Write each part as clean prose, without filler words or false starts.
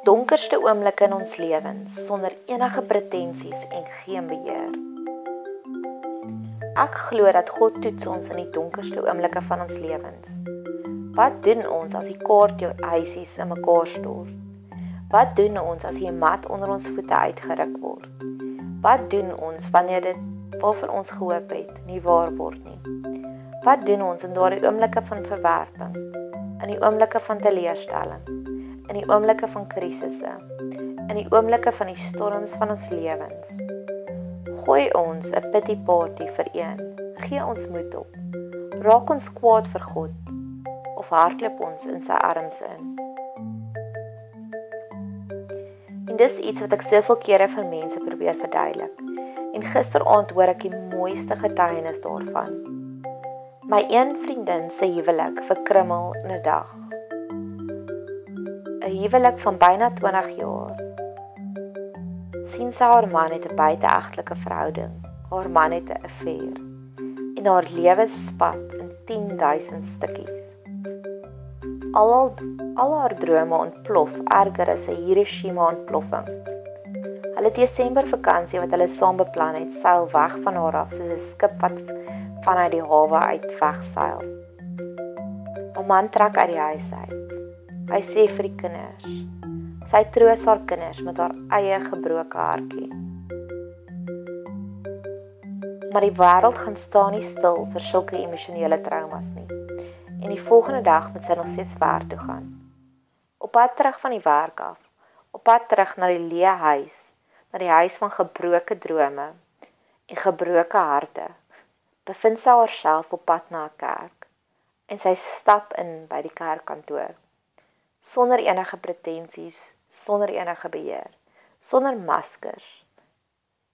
donkerste oomblikke in ons lewens sonder enige pretensies en geen beheer. Ek glo dat God toets ons in die donkerste oomblikke van ons lewens. Wat doen ons as die kaarthuisies in mekaar stort? Wat doen ons as die mat onder ons voete uitgeruk word? Wat doen ons wanneer dit waarvoor ons gehoop het nie waar word nie? Wat doen ons in daardie oomblikke van verwerping, in die oomblikke van teleurstelling, in die oomblikke van krisisse, in die oomblikke van die storms van ons lewens? Gooi ons 'n pity party vir een, gee ons moed op, raak ons kwaad vir God, of hardloop ons in sy arms in? En dis iets wat ek soveel kere vir mense probeer verduidelik. En gisteraand hoor ek die mooiste getuienis daarvan. My een vriendin se huwelik verkrummel in 'n dag. 'n Huwelik van byna 20 jaar. Sien sy haar man het 'n buiteegtelike verhouding. Haar man het 'n affair. En haar lewe spat in 10.000 stukkies. Al haar drome ontplof erger as 'n Hiroshima ontploffing. Hulle Desember vakansie wat hulle saam beplan het, seil weg van haar af soos 'n skip wat vanuit die hawe uit wegseil. 'n Man trek uit die huis uit. Hy sê vir die kinders. Sy troos haar kinders met haar eie gebroke hartjie. Maar die wêreld gaan staan nie stil vir sulke emosionele traumas nie. En die volgende dag moet sy nog steeds werk toe gaan. Op pad terug van die werk af, op pad terug na die leë huis, na die huis van gebroke drome en gebroke harte, bevind sy haarself op pad na 'n kerk en sy stap in by die kerkkantoor, sonder enige pretensies, sonder enige beheer, sonder maskers,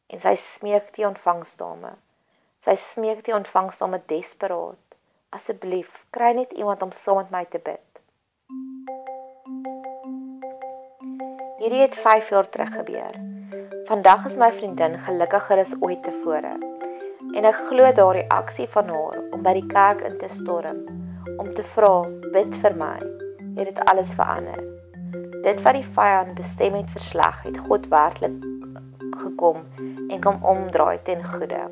en sy smeek die ontvangsdame. Sy smeek die ontvangsdame desperaat, asseblief, kry net iemand om saam met my te bid. Hierdie het 5 jaar terug gebeur. Vandag is my vriendin gelukkiger as ooit tevore. En ek glo daardie aksie van haar om by die kerk in te storm, om te vra, bid vir my, het dit alles verander. Dit wat die vyand bestem het vir sleg, het God werklik gekom en kom omdraai ten goeie.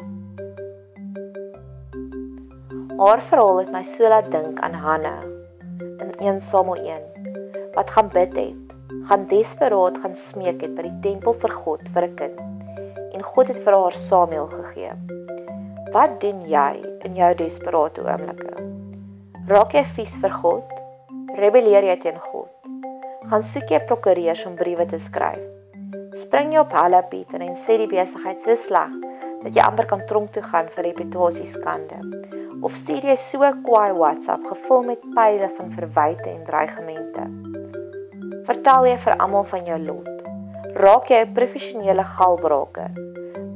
Haar verhaal het my so laat dink aan Hanna in 1 Samuel 1, wat gaan bid het, gaan desperaat gaan smeek het by die tempel vir God vir 'n kind, en God het vir haar Samuel gegee. Wat doen jy in jou desperate oomblikke? Raak jy vies vir God? Rebelleer jy teen God? Gaan soek jy prokureurs om briewe te skryf? Spring jy op hulle Pieter en sê die besigheid so sleg, dat jy amper kan tronk toe gaan vir reputasieskande? Of stuur jy so 'n kwaai WhatsApp gevul met pile van verwyte en dreigemente? Vertel jy vir almal van jou lot? Raak jy 'n professionele galbraker,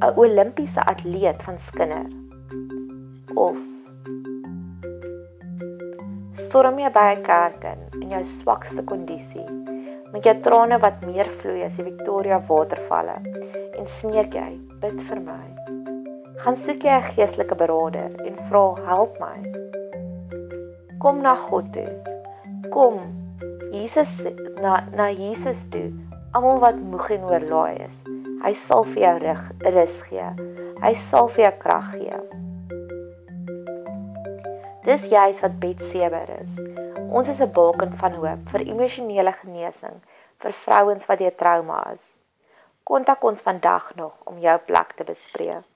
'n Olimpiese atleet van skinder? Of storm jy by 'n kerk in jou swakste kondisie, met jou trane wat meer vloei as die Victoria watervalle, en smeek jy, bid vir my? Gaan soek jy 'n geestelike beraader en vra, help my? Kom na God toe. Kom na Jesus toe, almal wat moeg en oorlaai is. Hy sal vir jou rus gee. Hy sal vir jou krag gee. Dis juist wat Betseber is. Ons is 'n baken van hoop vir emosionele genesing vir vrouens wat deur trauma is. Kontak ons vandag nog om jou plek te bespreek.